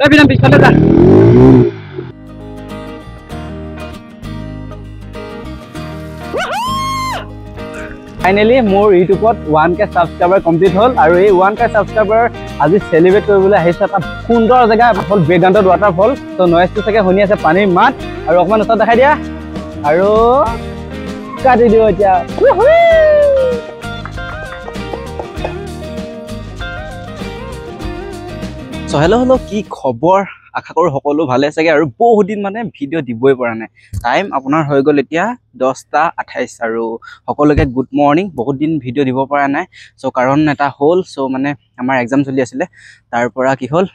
বিনাম পিছফালে যা ফাইনেলি মোৰ ইউটিউবত 1K সাবস্ক্ৰাইবাৰ কমপ্লিট হ'ল আৰু এই 1K সাবস্ক্ৰাইবাৰ আজি সেলিব্ৰেট কৰিবলৈ আহিছে এটা সুন্দৰ জেগা ফল বেকগ্ৰাউণ্ডত ৱাটাৰফল তো নয়েজটো চাগে শুনি আছে পানীৰ মাত আৰু অকমান ওচৰত দেখাই দিয়া আৰু কাটি দিও এতিয়া সো হেল্ল কি খবৰ আশা কৰো সকলো ভালে আছে আৰু বহুত দিন মানে ভিডিও দিবই পৰা নাই টাইম আপোনাৰ হৈ গল এতিয়া 10:28 আৰু সকলোকে গুড মৰ্নিং বহুত দিন ভিডিও দিব পৰা নাই সো কাৰণ এটা হ'ল সো মানে আমাৰ এক্সাম চলি আছিল তাৰ পৰা কি হ'ল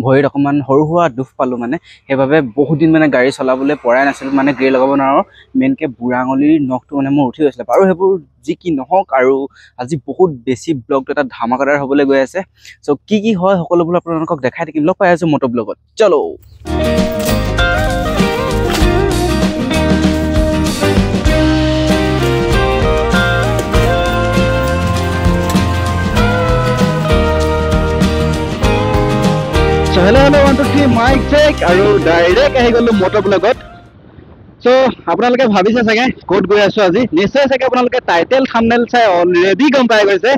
ভৰিত অকমান সৰু হোৱা দুখ পালো মানে হেভাবে বহুত দিন মানে গাড়ী চলাবলৈ পৰাই নাছিল মানে গ্ৰে লগাব নোৱাৰো মেনকে বুঢ়া আঙুলিৰ নখটো মানে মোৰ উঠি গৈছিল আৰু হেবোৰ যি কি নহওক আৰু আজি বহুত বেছি ব্লগটো এটা ধামাকাদাৰ হ'বলৈ গৈ আছে সো কি হয় সকলোবোৰ আপোনালোকক দেখাই থাকিম লগ পাই আছো মটো ব্লগত চলো So hello 1 2 3 mic check আৰু ডাইৰেক্ট আহি গলো মটো ব্লগত সো আপোনালোকে ভাবিছে চাগে কোড গৈ আছো আজি নিশ্চয় চাগে আপোনালোকে টাইটেল থাম্বনেল চাই অলৰেডি গম পাই গৈছে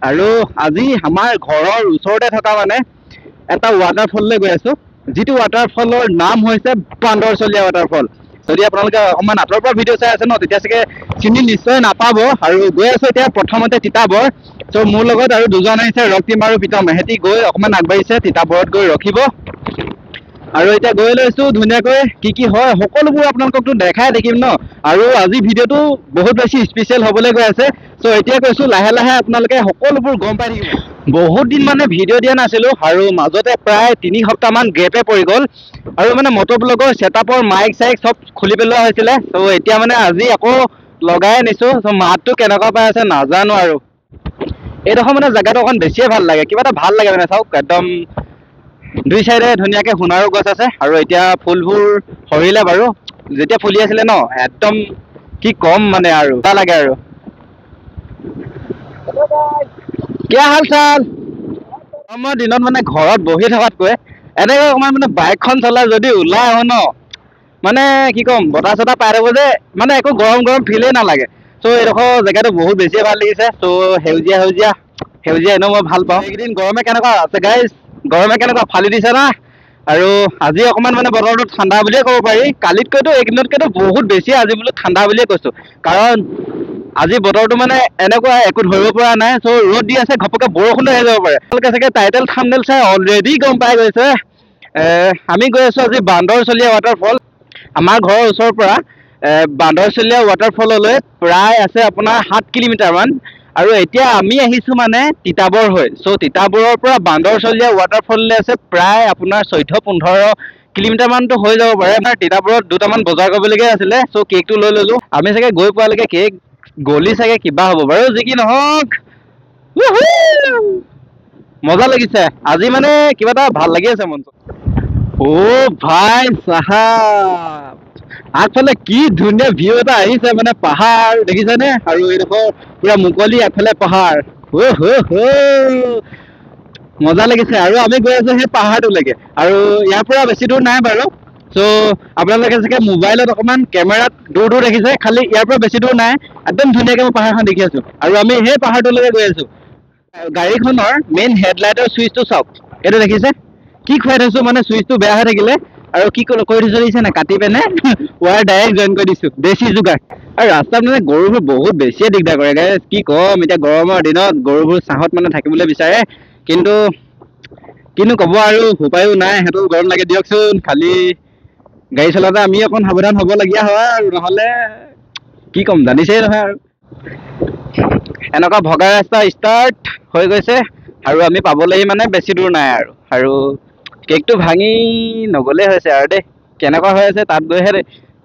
আৰু আজি আমাৰ ঘৰৰ ওচৰতে থকা মানে এটা ৱাটাৰফললৈ গৈ আছো যেটো ৱাটাৰফলৰ নাম হৈছে বান্দৰচলীয়া ৱাটাৰফল যদি আপোনালোকে অকমান আঁতৰ পৰা ভিডিও চাই আছে ন তেতিয়া চাগে চিনি নিশ্চয় নাপাব আৰু গৈ আছো এতিয়া প্ৰথমতে তিতাবৰ সো মোৰ লগত আৰু দুজন আহিছে ৰক্তিম আৰু পিতম হেতি গৈ অকমান আগবাঢ়িছে তিতাবৰত গৈ ৰখিব আৰু এতিয়া গৈ লৈছো ধুনীয়াকৈ কি হয় সকলোবোৰ আপোনালোককটো দেখাই দেখিম ন আৰু আজি ভিডিওটো বহুত বেছি স্পেশাল হ'বলৈ গৈ আছে সো এতিয়া কৈছো লাহে লাহে আপোনালোকে সকলোবোৰ গম পাই থাকিব বহুত দিন মানে ভিডিও দিয়া নাছিলো আৰু মাজতে প্ৰায় 3 সপ্তাহ মান গেপে পৰি গল আৰু মানে মটো ব্লগৰ সেটআপৰ মাইক সাইক সব খুলি পেলোৱা হৈছিল সো এতিয়া মানে আজি আকৌ লগাই আনিছো সো মাতটো কেনেকুৱা পাই আছে নাজানো আৰু এইডোখৰ মানে জায়গাটো অকন বেছিয়ে ভাল লাগে কিবা এটা ভাল লাগে মানে চাওক একদম দুই সাইডে ধুনীয়াকে সোণাৰু গছ আছে আৰু এতিয়া ফুলবোৰ হৰিলে বাৰু যেতিয়া ফুলি আছিল ন একদম কি কম মানে আৰু ভাল লাগে আৰু কি হাল চাল মই দিনত মানে ঘৰত বহি থকাতকৈ এনেকৈ অকমান মানে বাইকখন চলাই যদি ওলাই আহো ন মানে কি কম বতাহ চতাহ পাই থাকো যে মানে একো গৰম গৰম ফিলে নালাগে সো এইডোখৰ জেগাটো বহুত বেছি ভাল লাগিছে সো সেউজীয়া এনেও মই ভাল পাওঁ এইকেইদিন গৰমে কেনেকুৱা আছে গাইজ গৰমে কেনেকুৱা ফালি দিছে না আৰু আজি অকমান মানে বতৰটো ঠাণ্ডা বুলিয়ে ক'ব পাৰি কালিতকৈতো এইদিনতকৈতো বহুত বেছি আজি বোলো ঠাণ্ডা বুলিয়ে কৈছো কাৰণ আজি বতৰটো মানে এনেকুৱা একো ধৰিব পৰা নাই সো ৰ'দ দি আছে ঘপকে বৰষুণ আহি যাব পাৰে আপোনালোকে চাগে টাইটেল থাম্বনেল চাই অলৰেডি গম পাই গৈছে আমি গৈ আছো আজি বান্দৰচলীয়া ৱাটাৰফল আমাৰ ঘৰৰ ওচৰৰ পৰা বান্দৰচলীয়া ৱাটাৰফললৈ প্ৰায় আছে আপোনাৰ 7 কিলোমিটাৰ মান আৰু এতিয়া আমি আহিছো মানে তিতাবৰ হৈ সো তিতাবৰৰ পৰা বান্দৰচলীয়া ৱাটাৰফললৈ আছে প্ৰায় আপোনাৰ 14-15 কিলোমিটাৰ মানটো হৈ যাব পাৰে আমাৰ তিতাবৰত দুটামান বজাৰ কৰিবলগীয়া আছিলে সো কেকটো লৈ ললো আমি চাগে গৈ পোৱালৈকে কেক গলি চাগে কিবা হ'ব বাৰু যি কি নহওক মজা লাগিছে আজি মানে কিবা এটা ভাল লাগি আছে মনটো ও ভাই সাহাব আগফালে কি ধুনীয়া ভিউ এটা আহিছে মানে পাহাৰ দেখিছেনে আৰু এইডোখৰ পুৰা মুকলি আগফালে পাহাৰ মজা লাগিছে আৰু আমি গৈ আছো সেই পাহাৰটোলৈকে আৰু ইয়াৰ পৰা বেছি দূৰ নাই বাৰু সো আপোনালোকে চাগে মোবাইলত অকমান কেমেৰাত দূৰ দেখিছে খালি ইয়াৰ পৰা বেছি দূৰ নাই একদম ধুনীয়াকৈ মই পাহাৰখন দেখি আছো আৰু আমি সেই পাহাৰটোলৈকে গৈ আছো গাড়ীখনৰ মেইন হেডলাইটৰ সুইচটো চাওক এইটো দেখিছে কি খুৱাই থৈছো মানে সুইচটো বেয়া হৈ থাকিলে আৰু কি কৰি থৈছো দেখিছে না কাটি পেনে ওয়াৰ ডাইৰেক্ট জয়েন কৰি দিছো দেশী যোগাৰ আৰু ৰাস্তাত মানে গৰুবোৰ বহুত বেছিয়ে দিগদাৰ কৰে গাইজ কি কম এতিয়া গৰমৰ দিনত গৰুবোৰ ছাহত মানে থাকিবলৈ বিচাৰে কিন্তু কিনো ক'ব আৰু উপায়ো নাই হেতু গৰম লাগে দিয়কচোন খালি গাড়ী চলাতে আমি অকণ সাৱধান হ'ব লগিয়া হয় আৰু নহলে কি কম জানিছেই নহয় আৰু এনেকুৱা ভগা ৰাস্তা ষ্টাৰ্ট হৈ গৈছে আৰু আমি পাবলৈহি মানে বেছি দূৰ নাই আৰু কেকটো ভাঙি নগলে হৈছে আৰু দেই কেনেকুৱা হৈ আছে তাত গৈহে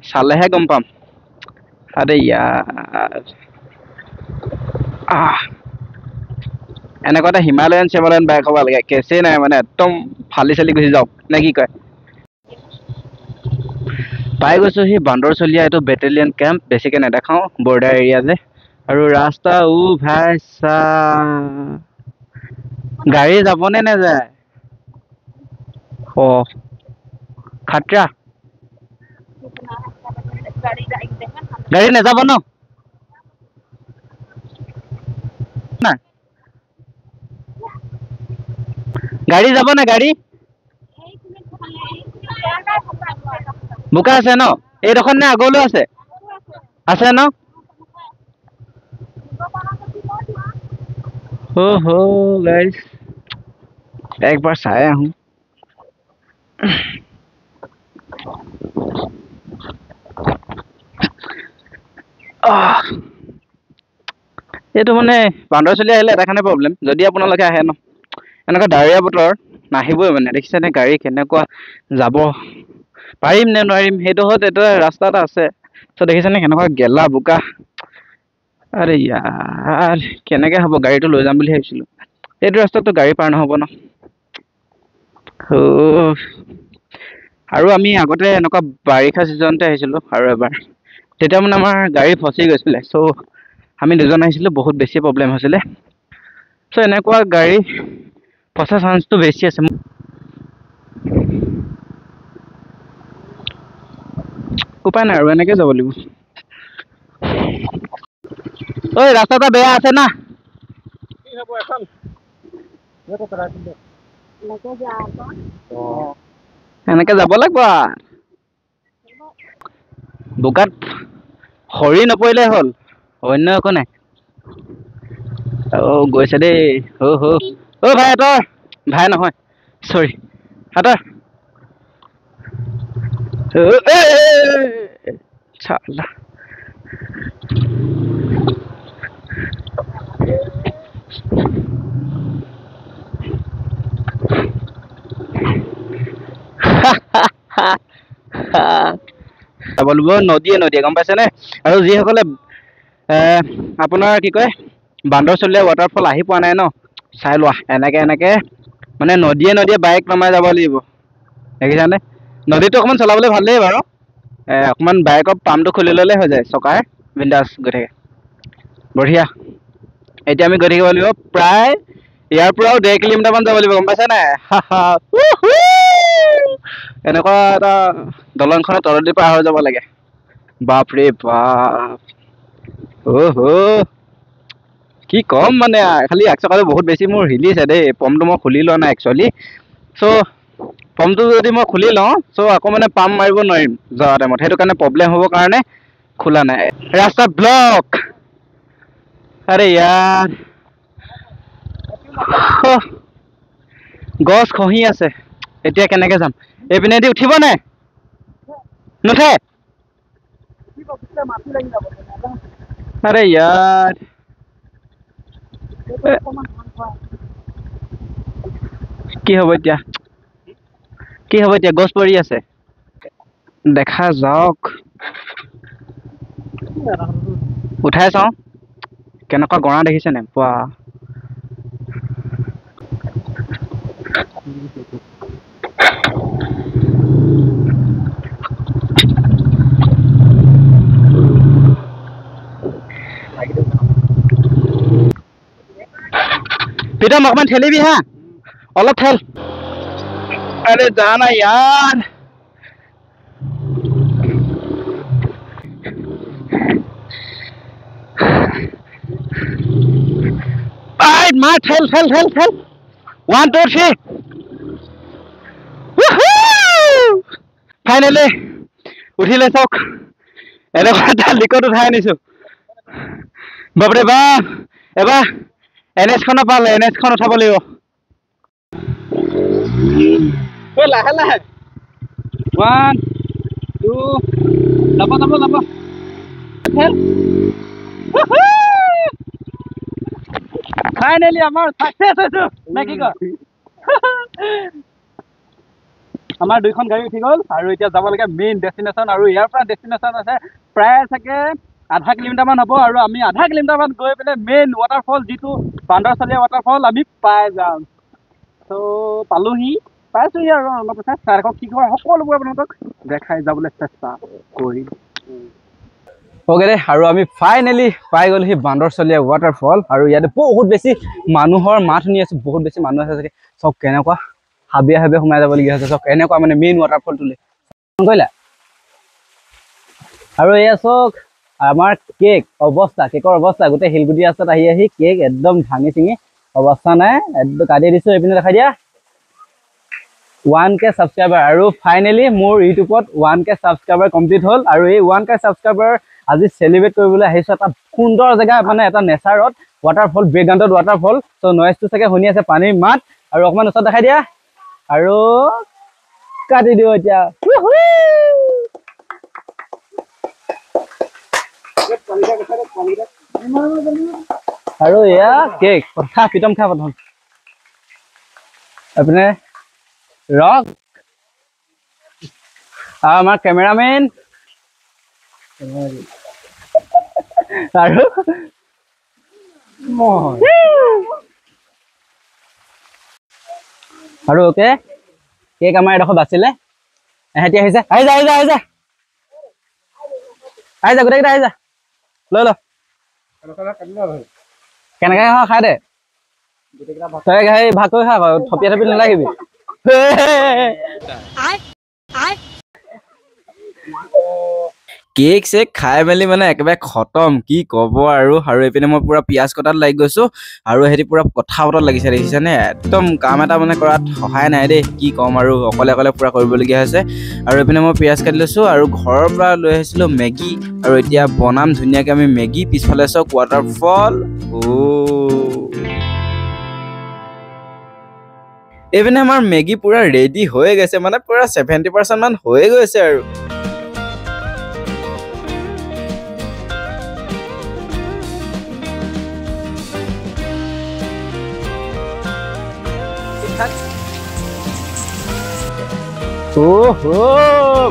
চালেহে গম পাম আৰে ইয়াৰ এনেকুৱা এটা হিমালয়ান বাইক হ'ব লাগে কেছেই নাই মানে একদম ফালি চালি গুচি যাওক নে কি কয় পাই গৈছো সি বান্দৰচলীয়া এইটো বেটেলিয়ান কেম্প বেছিকে নেদেখাও বৰ্ডাৰ এৰিয়া যে আৰু ৰাস্তা ভাই চা গাড়ী যাবনে নাযায় ओ खाट्रा गाड़ी ना যাব न ना गाड़ी যাব ना गाड़ी বোকা আছে ন এইডোখৰ নে আগলৈ আছে আছে ন ओहो गाइस एक बार चाहे आऊं এইটো মানে বান্দৰচলি আহিলে এটা কাৰণে প্ৰব্লেম যদি আপোনালোকে আহে ন এনেকুৱা ডাৱৰীয়া বতৰ নাহিবই মানে দেখিছেনে গাড়ী কেনেকুৱা যাব পাৰিম নে নোৱাৰিম সেইটো হত এটা ৰাস্তা এটা আছে তো দেখিছেনে কেনেকুৱা গেলা বোকা আৰে ইয়াৰ কেনেকৈ হ'ব গাড়ীটো লৈ যাম বুলি ভাবিছিলোঁ এইটো ৰাস্তাটো গাড়ী পাৰ নহ'ব ন আৰু আমি আগতে এনেকুৱা বাৰিষা ছিজনতে আহিছিলোঁ আৰু এবাৰ তেতিয়া মানে আমাৰ গাড়ী ফচি গৈছিলে চ' আমি দুজন আহিছিলোঁ বহুত বেছি প্ৰব্লেম হৈছিলে চ' এনেকুৱা গাড়ী ফচা চান্সটো বেছি আছে উপায় নাই আৰু এনেকৈ যাব লাগিব ঐ ৰাস্তাটা বেয়া আছে না এনেকে যাব লাগিব বোকাত সৰি নপৰিলে হ'ল অন্য একো নাই গৈছে দেই ভাই তই ভাই নহয় চৰি হাতৰ চালা নদীয়ে গম পাইছেনে আৰু যিসকলে আপোনাৰ কি কয় বান্দৰচলীয়া ৱাটাৰফল আহি পোৱা নাই ন চাই লোৱা এনেকে মানে নদীয়ে বাইক নমাই যাব লাগিব দেখিছানে নদীটো অকণমান চলাবলৈ ভালেই বাৰু অকণমান বাইকৰ পাম্পটো খুলি ল'লে হৈ যায় চকাৰ বিন্দাছ গৈ থাকে বঢ়িয়া এতিয়া আমি গৈ থাকিব লাগিব প্ৰায় ইয়াৰ পৰাও 1.5 কিলোমিটাৰমান যাব লাগিব গম পাইছা নাই এনেকুৱা এটা দলংখনৰ তলেদি পাৰ হৈ যাব লাগে বাপৰে বাপ কি কম মানে খালি একচকাটো বহুত বেছি মোৰ হিলিছে দেই পাম্পটো মই খুলি লোৱা নাই একচুৱেলি চ' পাম্পটো যদি মই খুলি লওঁ চ' আকৌ মানে পাম্প মাৰিব নোৱাৰিম যোৱা টাইমত সেইটো কাৰণে প্ৰব্লেম হ'ব কাৰণে খোলা নাই ৰাস্তা ব্লক আৰে ইয়াৰ গছ খহি আছে এতিয়া কেনেকে যাম এইপিনেদি উঠিব নে নুঠে আৰে ইয়াৰ কি হ'ব এতিয়া গছ পৰি আছে দেখা যাওক উঠাই চাওঁ কেনেকুৱা গৰা দেখিছে নে পোৱা পিতা মোক অকণমান ঠেলিবি হা অলপ ঠেল আৰে জানা ইয়াৰ মাৰ ঠেল 1 2 3 ফাইনেলি উঠিলে চাওক এনেকুৱা এটা লিকত উঠাই আনিছো বাপৰে বাপ এবাৰ NH-খন পালে NH-খন উঠাব লাগিব লাহে 1 2 যাব ফাইনেলি আমাৰ সাকসেস হৈছো নে কি কয় আমাৰ দুইখন গাড়ী উঠি গ'ল আৰু এতিয়া যাব লাগে মেইন ডেষ্টিনেশ্যন আৰু ইয়াৰ পৰা ডেষ্টিনেশ্যন আছে প্ৰায় চাগে আধা কিলোমিটাৰমান হ'ব আৰু আমি আধা কিলোমিটাৰমান গৈ পেলাই মেইন ৱাটাৰফল যিটো বান্দৰচলীয়া ৱাটাৰফল আমি পাই যাম চ' পাইছোহি আৰু অলপ আছে চাই ৰাখক কি হয় সকলোবোৰ আপোনালোকক দেখাই যাবলৈ চেষ্টা কৰিম ওকে দে আৰু আমি ফাইনেলি পাই গ'লো সেই বান্দৰচলীয়া ৱাটাৰফল আৰু ইয়াতে বহুত বেছি মানুহৰ মাত শুনি আছো বহুত বেছি মানুহ আছে চাগে চব কেনেকুৱা হাবিয়ে হাবিয়ে সোমাই যাবলগীয়া হৈছে চাওক এনেকুৱা মানে মেইন ৱাটাৰফল তুলি কৰিলা আৰু এয়া চাওক আমাৰ কেকৰ অৱস্থা গোটেই শিলগুটি ৰাস্তাত আহি কেক একদম ভাঙি চিঙি অৱস্থা নাই একদম কাটি দিছোঁ এইপিনে দেখাই দিয়া 1K ছাবস্ক্ৰাইবাৰ আৰু ফাইনেলি মোৰ ইউটিউবত 1K ছাবস্ক্ৰাইবাৰ কমপ্লিট হ'ল আৰু এই 1K ছাবস্ক্ৰাইবাৰ আজি চেলিব্ৰেট কৰিবলৈ আহিছোঁ এটা সুন্দৰ জেগা মানে এটা নেচাৰত ৱাটাৰফল বেকগ্ৰাউণ্ডত ৱাটাৰফল চ' নইজটো চাগে শুনি আছে পানীৰ মাত আৰু অকণমান ওচৰত দেখাই দিয়া আৰু কাটি দিওঁ এতিয়া আৰু এয়া কেক কথা পিতম খা প্ৰথম এইপিনে ৰক আমাৰ কেমেৰামেন আৰু আৰু ওকে কেক আমাৰ এডোখৰ বাচিলে এহেঁতি আহিছে আহি যা গোটেইকেইটা আহি যা লৈ ল কেনেকৈ খাই দে তই সেই ভাগ কৰি খা থপিয়া থপি নালাগিবি কেক চেক খাই মেলি মানে একেবাৰে খতম কি ক'ব আৰু এইপিনে মই পুৰা পিঁয়াজ কটাত লাগি গৈছোঁ আৰু সিহঁতি পুৰা কথা বতৰত লাগিছে দেখিছেনে একদম কাম এটা মানে কৰাত সহায় নাই দেই কি ক'ম আৰু অকলে পুৰা কৰিবলগীয়া হৈছে আৰু এইপিনে মই পিঁয়াজ কাটি লৈছোঁ আৰু ঘৰৰ পৰা লৈ আহিছিলোঁ মেগী আৰু এতিয়া বনাম ধুনীয়াকৈ আমি মেগী পিছফালে চাওক ৱাটাৰফল এইপিনে আমাৰ মেগী পুৰা ৰেডি হৈ গৈছে মানে পুৰা 70% মান হৈ গৈছে আৰু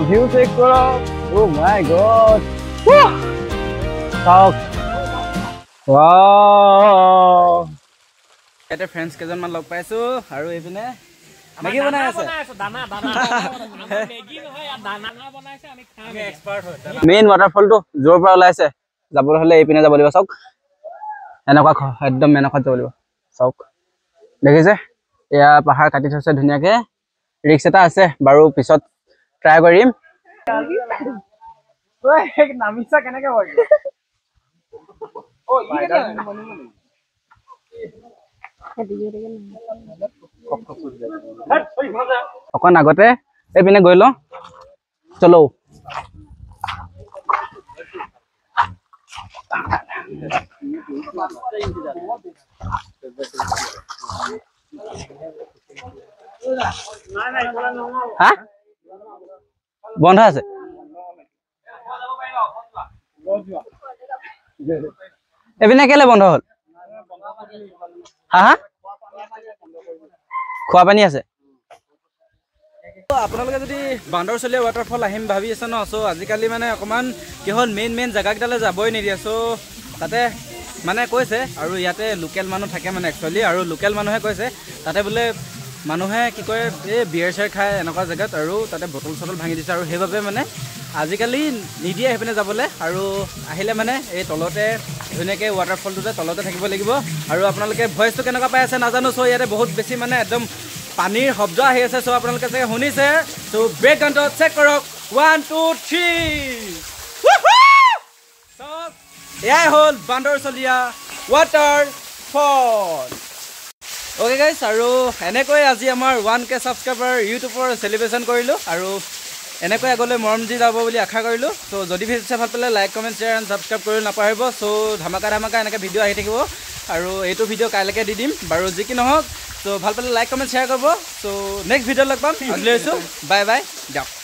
ভিউ চেক কৰক মাই গড চাওক ইয়াতে ফ্ৰেণ্ডছ কেইজনমান লগ পাইছো আৰু এইপিনে মেগী বনাই আছে মেইন ৱাটাৰফলটো য'ৰ পৰা ওলাইছে যাবলৈ হ'লে এইপিনে যাব লাগিব চাওক এনেকুৱা একদম এনেকুৱাত যাব লাগিব চাওক দেখিছে এয়া পাহাৰ কাটি থৈছে ধুনীয়াকৈ ৰিক্স এটা আছে বাৰু পিছত ট্ৰাই কৰিম অকণ আগতে এইপিনে গৈ লওঁ চলো হা বন্ধ আছে এইপিনে কেলে বন্ধ হ'ল হা খোৱা পানী আছে আপোনালোকে যদি বান্দৰচলীয়া ৱাটাৰফল আহিম ভাবি আছে ন চ' আজিকালি মানে অকণমান কি হ'ল মেইন জেগাকেইটালৈ যাবই নিদিয়ে চ' তাতে মানে কৈছে আৰু ইয়াতে লোকেল মানুহ থাকে মানে একচুৱেলি আৰু লোকেল মানুহে কৈছে তাতে বোলে মানুহে কি কয় এই বিয়াৰ চিয়াৰ খায় এনেকুৱা জেগাত আৰু তাতে বটল চটল ভাঙি দিছে আৰু সেইবাবে মানে আজিকালি নিদিয়ে সেইপিনে যাবলৈ আৰু আহিলে মানে এই তলতে ধুনীয়াকৈ ৱাটাৰফলটোতে তলতে থাকিব লাগিব আৰু আপোনালোকে ভইচটো কেনেকুৱা পাই আছে নাজানো চ' ইয়াতে বহুত বেছি মানে একদম পানীৰ শব্দ আহি আছে চ' আপোনালোকে চাগে শুনিছে চ' বেকগ্ৰাউণ্ডত চেক কৰক 1 2 3 এয়াই হ'ল বান্দৰচলীয়া ৱাটাৰফল অ'কে গাইজ আৰু এনেকৈ আজি আমাৰ 1K ছাবস্ক্ৰাইবাৰ ইউটিউবৰ চেলিব্ৰেশ্যন কৰিলোঁ আৰু এনেকৈ আগলৈ মৰম দি যাব বুলি আশা কৰিলোঁ চ' যদি ভিডিঅ' চাই ভাল পালে like comment share and subscribe কৰি নাপাহৰিব চ' ধামাকা এনেকৈ ভিডিঅ' আহি থাকিব আৰু এইটো ভিডিঅ' কাইলৈকে দি দিম বাৰু যি কি নহওক চ' ভাল পালে লাইক কমেণ্ট শ্বেয়াৰ কৰিব চ' নেক্সট ভিডিঅ' লগ পাম আজিলৈ আহিছোঁ বাই বাই যাওক